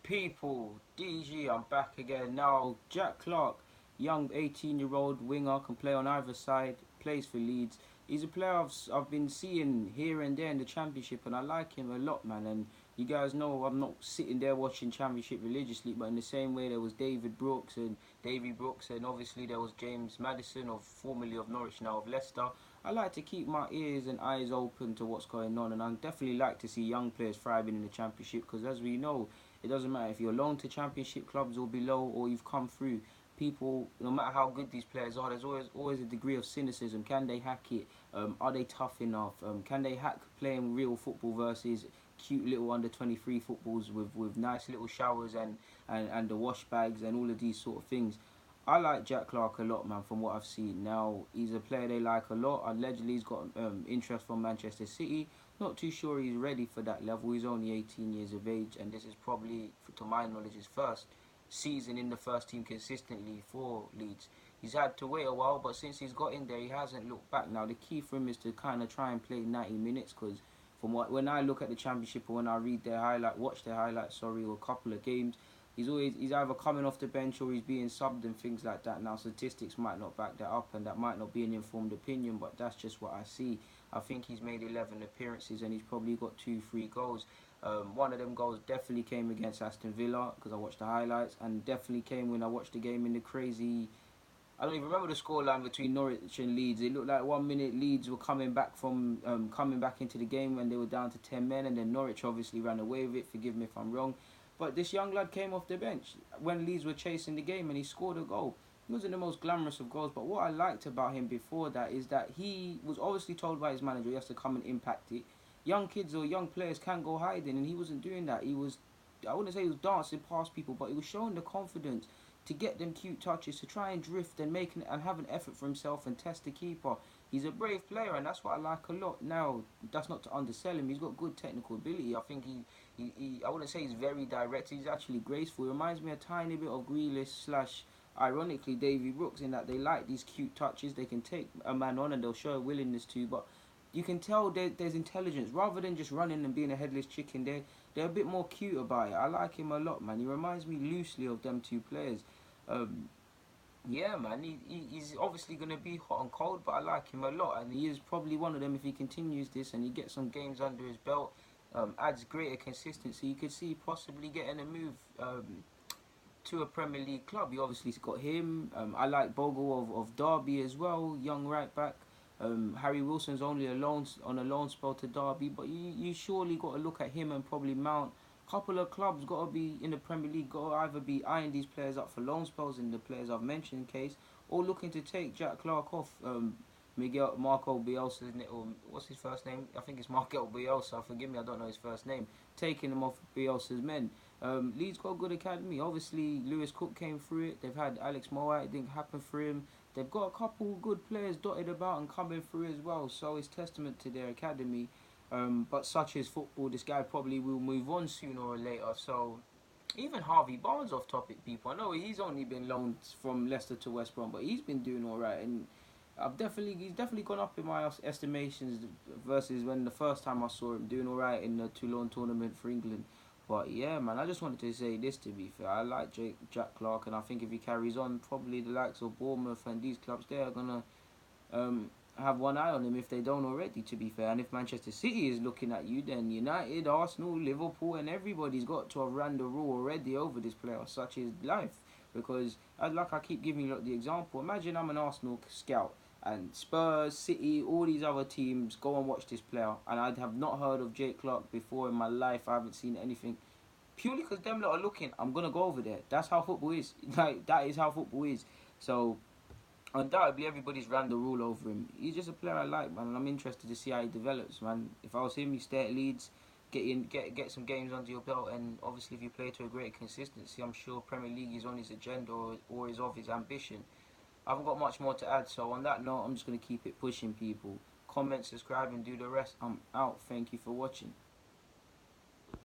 People, DG, I'm back again now. Jack Clarke, young 18-year-old winger, can play on either side, plays for Leeds. He's a player I've been seeing here and there in the Championship, and I like him a lot, man. And you guys know I'm not sitting there watching Championship religiously, but in the same way there was Davy Brooks, and obviously there was James Maddison, formerly of Norwich, now of Leicester. I like to keep my ears and eyes open to what's going on, and I definitely like to see young players thriving in the Championship, because as we know, it doesn't matter if you're loaned to Championship clubs or below, or you've come through. People, no matter how good these players are, there's always a degree of cynicism. Can they hack it? Are they tough enough? Can they hack playing real football versus cute little under 23 footballs with nice little showers and the wash bags and all of these sort of things? I like Jack Clarke a lot, man, from what I've seen. Now, he's a player they like a lot. Allegedly, he's got interest from Manchester City. Not too sure he's ready for that level. He's only 18 years of age, and this is probably, to my knowledge, his first season in the first team consistently for Leeds. He's had to wait a while, but since he's got in there, he hasn't looked back. Now, the key for him is to kind of try and play 90 minutes, because when I look at the Championship or when I read watch their highlights, or a couple of games, he's either coming off the bench or he's being subbed and things like that. Now, statistics might not back that up, and that might not be an informed opinion, but that's just what I see. I think he's made 11 appearances and he's probably got 2-3 goals. One of them goals definitely came against Aston Villa, because I watched the highlights, and definitely came when I watched the game in the crazy... I don't even remember the scoreline between Norwich and Leeds. It looked like 1 minute Leeds were coming back into the game when they were down to 10 men, and then Norwich obviously ran away with it. Forgive me if I'm wrong. But this young lad came off the bench when Leeds were chasing the game and he scored a goal. He wasn't the most glamorous of goals, but what I liked about him before that is that he was obviously told by his manager he has to come and impact it. Young kids or young players can go hiding, and he wasn't doing that. I wouldn't say he was dancing past people, but he was showing the confidence to get them cute touches, to try and drift and and have an effort for himself and test the keeper. He's a brave player, and that's what I like a lot. Now, that's not to undersell him. He's got good technical ability. I think I wouldn't say he's very direct. He's actually graceful. He reminds me a tiny bit of Grealish / ironically Davy Brooks, in that they like these cute touches. They can take a man on and they'll show a willingness to, but you can tell there's intelligence. Rather than just running and being a headless chicken, they're a bit more cute about it. I like him a lot, man. He reminds me loosely of them two players. Yeah, man, he's obviously going to be hot and cold, but I like him a lot, and he is probably one of them. If he continues this and he gets some games under his belt, adds greater consistency, you could see possibly getting a move to a Premier League club. You obviously got him. I like Bogle of Derby as well, young right back. Harry Wilson's only on a loan spell to Derby, but you surely got to look at him and probably Mount. Couple of clubs got to be in the Premier League, got to either be eyeing these players up for loan spells in the players I've mentioned case, or looking to take Jack Clarke off. Marco Bielsa's, or what's his first name? I think it's Marco Bielsa. Forgive me, I don't know his first name. Taking him off Bielsa's men. Leeds got a good academy. Obviously, Lewis Cook came through it. They've had Alex Mowatt. It didn't happen for him. They've got a couple good players dotted about and coming through as well. So it's testament to their academy. But such is football, this guy probably will move on sooner or later. So even Harvey Barnes, off topic, people, I know he's only been loaned from Leicester to West Brom, but he's been doing alright, and he's definitely gone up in my estimations versus when the first time I saw him doing alright in the Toulon tournament for England. But yeah, man, I just wanted to say this, to be fair. I like Jack Clarke, and I think if he carries on, probably the likes of Bournemouth and these clubs there are gonna have one eye on him if they don't already, to be fair. And if Manchester City is looking at you, then United, Arsenal, Liverpool, and everybody's got to have ran the rule already over this player. Such is life. Because, like I keep giving you the example, imagine I'm an Arsenal scout and Spurs, City, all these other teams go and watch this player, and I'd have not heard of Jack Clarke before in my life. I haven't seen anything. Purely because them lot are looking, I'm going to go over there. That's how football is. Like, that is how football is. So undoubtedly, everybody's ran the rule over him. He's just a player I like, man, and I'm interested to see how he develops, man. If I was him, you stay at Leeds, get some games under your belt, and obviously if you play to a greater consistency, I'm sure Premier League is on his agenda or is of his ambition. I haven't got much more to add, so on that note, I'm just going to keep it pushing, people. Comment, subscribe, and do the rest. I'm out. Thank you for watching.